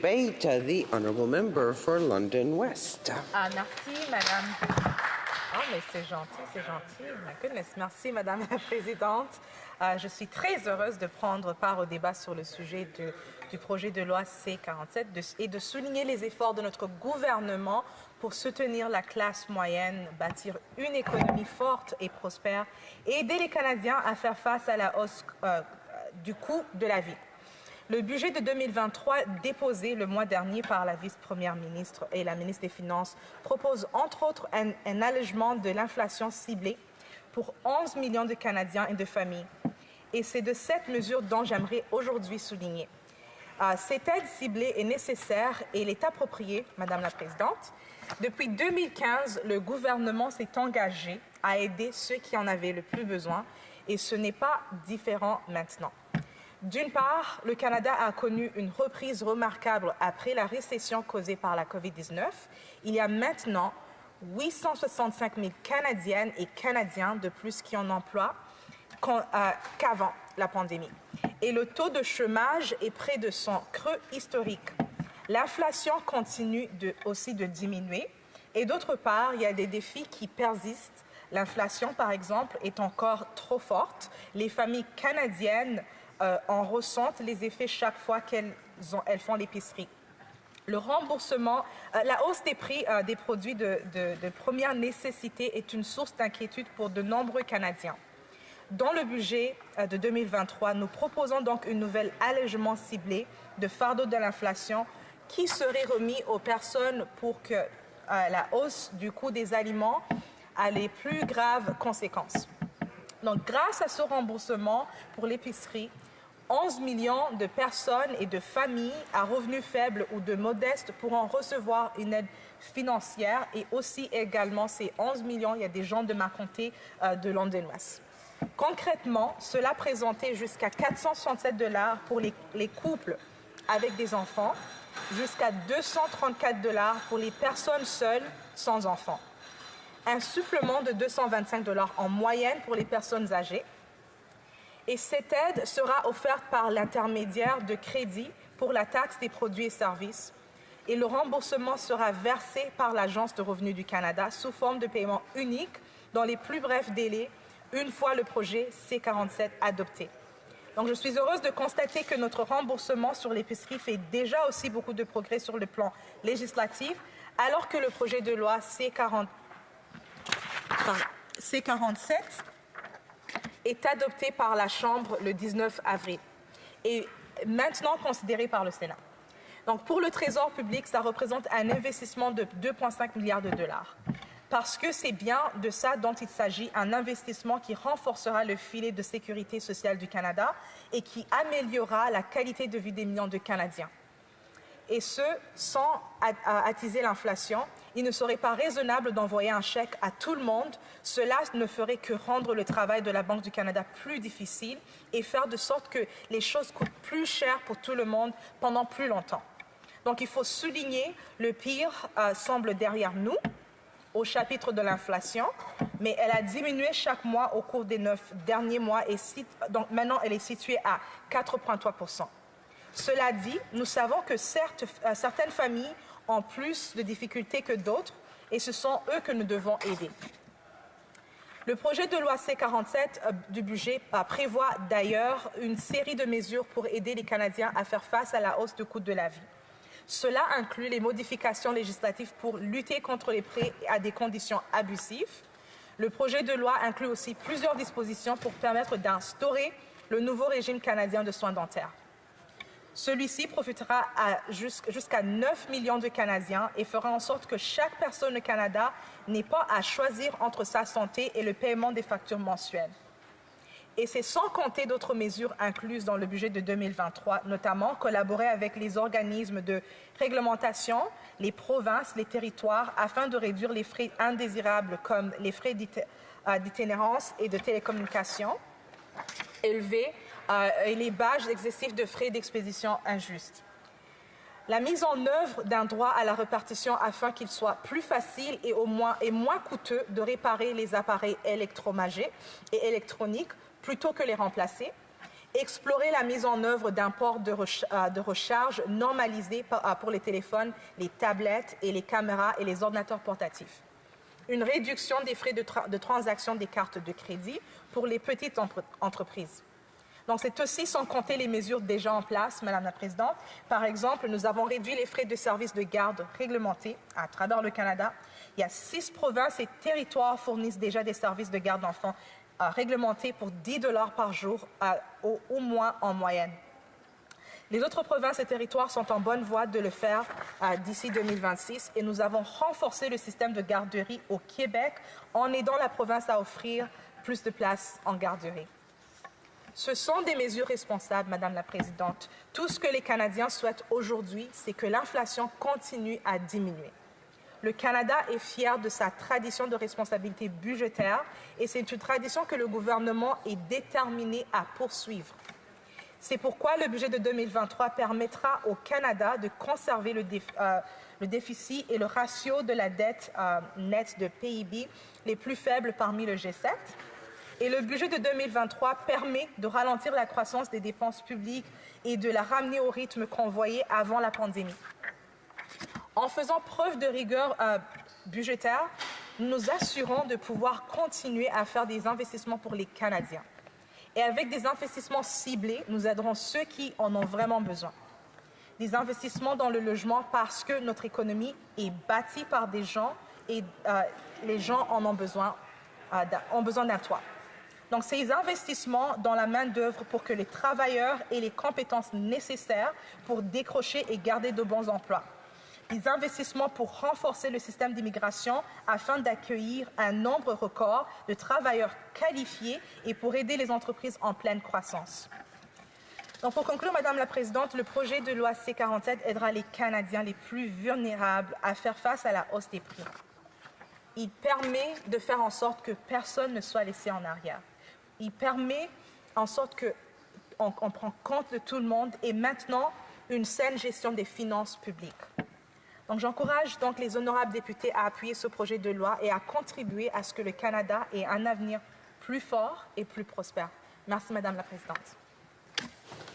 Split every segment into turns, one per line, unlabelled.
Debate, the honourable member for London West.
Merci, Madame. Oh, mais c'est gentil. My goodness. Merci, Madame la Présidente. Je suis très heureuse de prendre part au débat sur le sujet du projet de loi C-47 et de souligner les efforts de notre gouvernement pour soutenir la classe moyenne, bâtir une économie forte et prospère et aider les Canadiens à faire face à la hausse du coût de la vie. Le budget de 2023, déposé le mois dernier par la vice-première ministre et la ministre des Finances, propose entre autres un allègement de l'inflation ciblée pour 11 millions de Canadiens et de familles. Et c'est de cette mesure dont j'aimerais aujourd'hui souligner. Cette aide ciblée est nécessaire et elle est appropriée, Madame la Présidente. Depuis 2015, le gouvernement s'est engagé à aider ceux qui en avaient le plus besoin et ce n'est pas différent maintenant. D'une part, le Canada a connu une reprise remarquable après la récession causée par la COVID-19. Il y a maintenant 865 000 Canadiennes et Canadiens de plus qui en emploient qu'avant la pandémie. Et le taux de chômage est près de son creux historique. L'inflation continue aussi de diminuer. Et d'autre part, il y a des défis qui persistent. L'inflation, par exemple, est encore trop forte. Les familles canadiennes en ressentent les effets chaque fois qu'elles font l'épicerie. Le remboursement, la hausse des prix des produits de première nécessité est une source d'inquiétude pour de nombreux Canadiens. Dans le budget de 2023, nous proposons donc un nouvel allègement ciblé de fardeau de l'inflation qui serait remis aux personnes pour que la hausse du coût des aliments ait les plus graves conséquences. Donc, grâce à ce remboursement pour l'épicerie, 11 millions de personnes et de familles à revenus faibles ou de modestes pourront recevoir une aide financière et aussi également ces 11 millions, il y a des gens de ma comté de London West. Concrètement, cela présentait jusqu'à 467 $ pour les couples avec des enfants, jusqu'à 234 $ pour les personnes seules sans enfants. Un supplément de 225 $ en moyenne pour les personnes âgées. Et cette aide sera offerte par l'intermédiaire de crédit pour la taxe des produits et services. Et le remboursement sera versé par l'Agence de revenus du Canada sous forme de paiement unique dans les plus brefs délais, une fois le projet C-47 adopté. Donc, je suis heureuse de constater que notre remboursement sur l'épicerie fait déjà aussi beaucoup de progrès sur le plan législatif, alors que le projet de loi C-47 est adopté par la Chambre le 19 avril et maintenant considéré par le Sénat. Donc, pour le Trésor public, ça représente un investissement de 2,5 milliards $. Parce que c'est bien de ça dont il s'agit, un investissement qui renforcera le filet de sécurité sociale du Canada et qui améliorera la qualité de vie des millions de Canadiens. Et ce, sans attiser l'inflation. Il ne serait pas raisonnable d'envoyer un chèque à tout le monde. Cela ne ferait que rendre le travail de la Banque du Canada plus difficile et faire de sorte que les choses coûtent plus cher pour tout le monde pendant plus longtemps. Donc, il faut souligner, le pire semble derrière nous au chapitre de l'inflation, mais elle a diminué chaque mois au cours des 9 derniers mois et donc maintenant elle est située à 4,3 %. Cela dit, nous savons que certaines familles ont plus de difficultés que d'autres et ce sont eux que nous devons aider. Le projet de loi C-47 du budget prévoit d'ailleurs une série de mesures pour aider les Canadiens à faire face à la hausse du coût de la vie. Cela inclut les modifications législatives pour lutter contre les prêts à des conditions abusives. Le projet de loi inclut aussi plusieurs dispositions pour permettre d'instaurer le nouveau régime canadien de soins dentaires. Celui-ci profitera jusqu'à 9 millions de Canadiens et fera en sorte que chaque personne au Canada n'ait pas à choisir entre sa santé et le paiement des factures mensuelles. Et c'est sans compter d'autres mesures incluses dans le budget de 2023, notamment collaborer avec les organismes de réglementation, les provinces, les territoires, afin de réduire les frais indésirables comme les frais d'itinérance et de télécommunication élevés et les badges excessifs de frais d'expédition injustes. La mise en œuvre d'un droit à la répartition afin qu'il soit plus facile et moins coûteux de réparer les appareils électroménagers et électroniques plutôt que les remplacer, explorer la mise en œuvre d'un port de recharge normalisé pour les téléphones, les tablettes et les caméras et les ordinateurs portatifs. Une réduction des frais de transaction des cartes de crédit pour les petites entreprises. Donc, c'est aussi sans compter les mesures déjà en place, Madame la Présidente. Par exemple, nous avons réduit les frais de service de garde réglementés à travers le Canada. Il y a 6 provinces et territoires fournissent déjà des services de garde d'enfants réglementés pour 10 $ par jour au moins en moyenne. Les autres provinces et territoires sont en bonne voie de le faire d'ici 2026 et nous avons renforcé le système de garderie au Québec en aidant la province à offrir plus de places en garderie. Ce sont des mesures responsables, Madame la Présidente. Tout ce que les Canadiens souhaitent aujourd'hui, c'est que l'inflation continue à diminuer. Le Canada est fier de sa tradition de responsabilité budgétaire et c'est une tradition que le gouvernement est déterminé à poursuivre. C'est pourquoi le budget de 2023 permettra au Canada de conserver le déficit et le ratio de la dette nette de PIB les plus faibles parmi le G7. Et le budget de 2023 permet de ralentir la croissance des dépenses publiques et de la ramener au rythme qu'on voyait avant la pandémie. En faisant preuve de rigueur budgétaire, nous nous assurons de pouvoir continuer à faire des investissements pour les Canadiens. Et avec des investissements ciblés, nous aiderons ceux qui en ont vraiment besoin. Des investissements dans le logement parce que notre économie est bâtie par des gens et les gens en ont besoin d'un toit. Donc, ces investissements dans la main-d'œuvre pour que les travailleurs aient les compétences nécessaires pour décrocher et garder de bons emplois. Des investissements pour renforcer le système d'immigration afin d'accueillir un nombre record de travailleurs qualifiés et pour aider les entreprises en pleine croissance. Donc, pour conclure, Madame la Présidente, le projet de loi C-47 aidera les Canadiens les plus vulnérables à faire face à la hausse des prix. Il permet de faire en sorte que personne ne soit laissé en arrière. Il permet en sorte qu'on prend compte de tout le monde et maintenant une saine gestion des finances publiques. Donc, j'encourage donc les honorables députés à appuyer ce projet de loi et à contribuer à ce que le Canada ait un avenir plus fort et plus prospère. Merci, Madame la Présidente.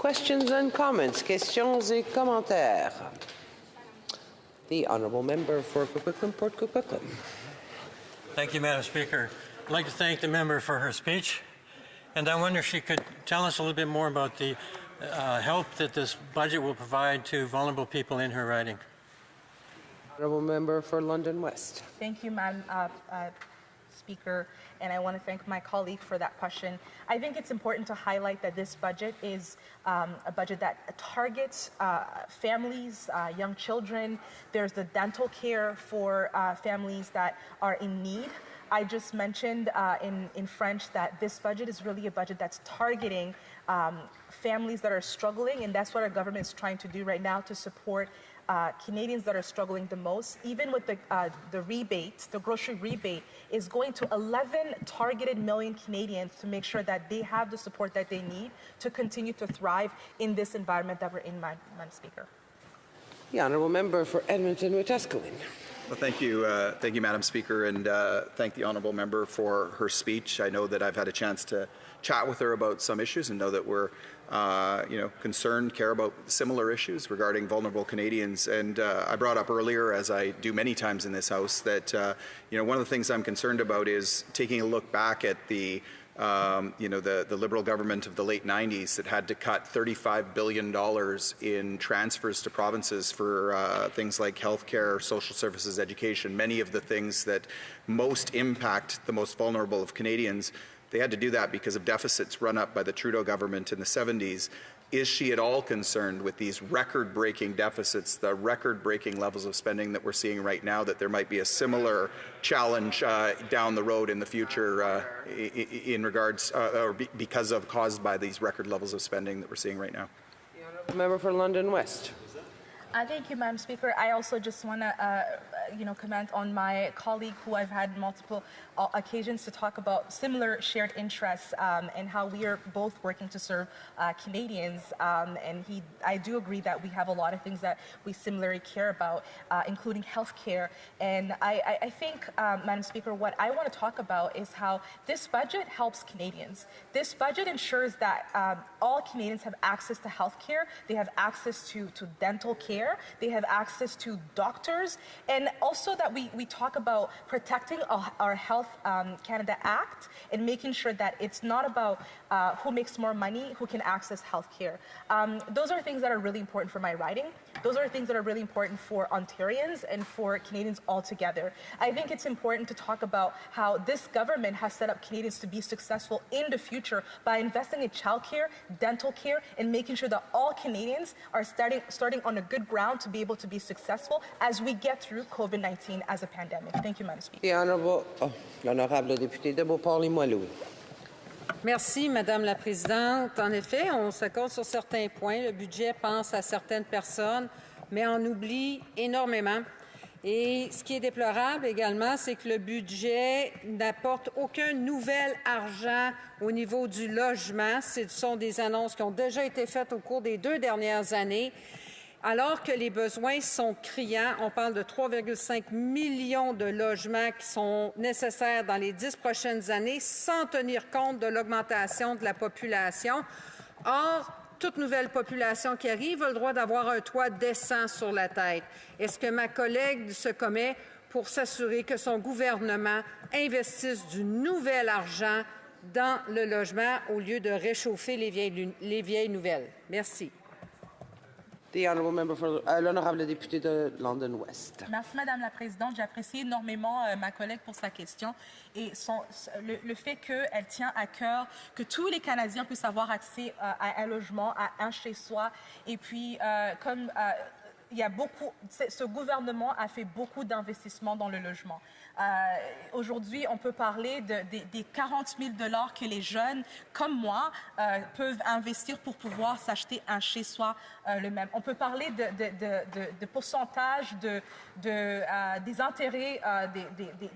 Questions and comments. Questions et commentaires. The honourable member for Coquitlam, Port Coquitlam.
Thank you, Madam Speaker. I'd like to thank the member for her speech. And I wonder if she could tell us a little bit more about the help that this budget will provide to vulnerable people in her riding.
Honourable member for London West.
Thank you, Madam Speaker, and I want to thank my colleague for that question. I think it's important to highlight that this budget is a budget that targets families, young children. There's the dental care for families that are in need. I just mentioned in French that this budget is really a budget that's targeting families that are struggling, and that's what our government is trying to do right now to support Canadians that are struggling the most. Even with the rebate, the grocery rebate is going to 11 targeted million Canadians to make sure that they have the support that they need to continue to thrive in this environment that we're in, Madam Speaker.
The honourable member for Edmonton-Wetaskiwin.
Well, thank you, Madam Speaker, and thank the honourable member for her speech. I know that I've had a chance to chat with her about some issues and know that we're concerned, care about similar issues regarding vulnerable Canadians. And I brought up earlier, as I do many times in this House, that one of the things I'm concerned about is taking a look back at the Liberal government of the late 90s that had to cut $35 billion in transfers to provinces for things like healthcare, social services, education, many of the things that most impact the most vulnerable of Canadians. They had to do that because of deficits run up by the Trudeau government in the 70s. Is she at all concerned with these record-breaking deficits, the record-breaking levels of spending that we're seeing right now, that there might be a similar challenge down the road in the future in regards or because of caused by these record levels of spending that we're seeing right now?
Member for London West.
Thank you, Madam Speaker. I also just want to, comment on my colleague who I've had multiple occasions to talk about similar shared interests and how we are both working to serve Canadians. I do agree that we have a lot of things that we similarly care about, including health care. And I think, Madam Speaker, what I want to talk about is how this budget helps Canadians. This budget ensures that all Canadians have access to health care, they have access to dental care, they have access to doctors, and also that we talk about protecting our Health Canada Act and making sure that it's not about who makes more money, who can access health care. Those are things that are really important for my riding. Those are things that are really important for Ontarians and for Canadians altogether. I think it's important to talk about how this government has set up Canadians to be successful in the future by investing in childcare, dental care, and making sure that all Canadians are starting on a good ground to be able to be successful as we get through COVID-19 as a pandemic. Thank you, Madam Speaker.
L'honorable député de Beauport-Limoilou.
Merci, Madame la Présidente. En effet, on s'accorde sur certains points. Le budget pense à certaines personnes, mais en oublie énormément. Et ce qui est déplorable également, c'est que le budget n'apporte aucun nouvel argent au niveau du logement. Ce sont des annonces qui ont déjà été faites au cours des 2 dernières années. Alors que les besoins sont criants, on parle de 3,5 millions de logements qui sont nécessaires dans les 10 prochaines années, sans tenir compte de l'augmentation de la population. Or, toute nouvelle population qui arrive a le droit d'avoir un toit décent sur la tête. Est-ce que ma collègue se commet pour s'assurer que son gouvernement investisse du nouvel argent dans le logement au lieu de réchauffer les vieilles nouvelles? Merci.
L'honorable député de London West.
Merci, Madame la Présidente. J'apprécie énormément ma collègue pour sa question et le fait qu'elle tient à cœur que tous les Canadiens puissent avoir accès à un logement, à un chez-soi. Et puis, il y a ce gouvernement a fait beaucoup d'investissements dans le logement. Aujourd'hui, on peut parler des 40 000 $ que les jeunes, comme moi, peuvent investir pour pouvoir s'acheter un chez-soi le même. On peut parler de pourcentage des intérêts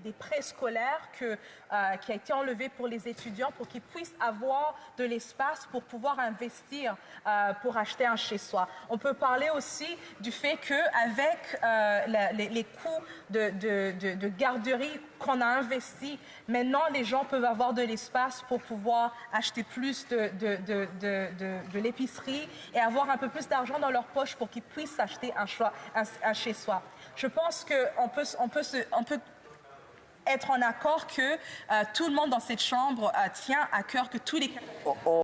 des prêts scolaires qui a été enlevé pour les étudiants pour qu'ils puissent avoir de l'espace pour pouvoir investir pour acheter un chez-soi. On peut parler aussi du fait qu'avec les coûts de garderie qu'on a investi, maintenant les gens peuvent avoir de l'espace pour pouvoir acheter plus de l'épicerie et avoir un peu plus d'argent dans leur poche pour qu'ils puissent s'acheter un chez-soi. Je pense qu'on peut être en accord que tout le monde dans cette Chambre tient à cœur que tous les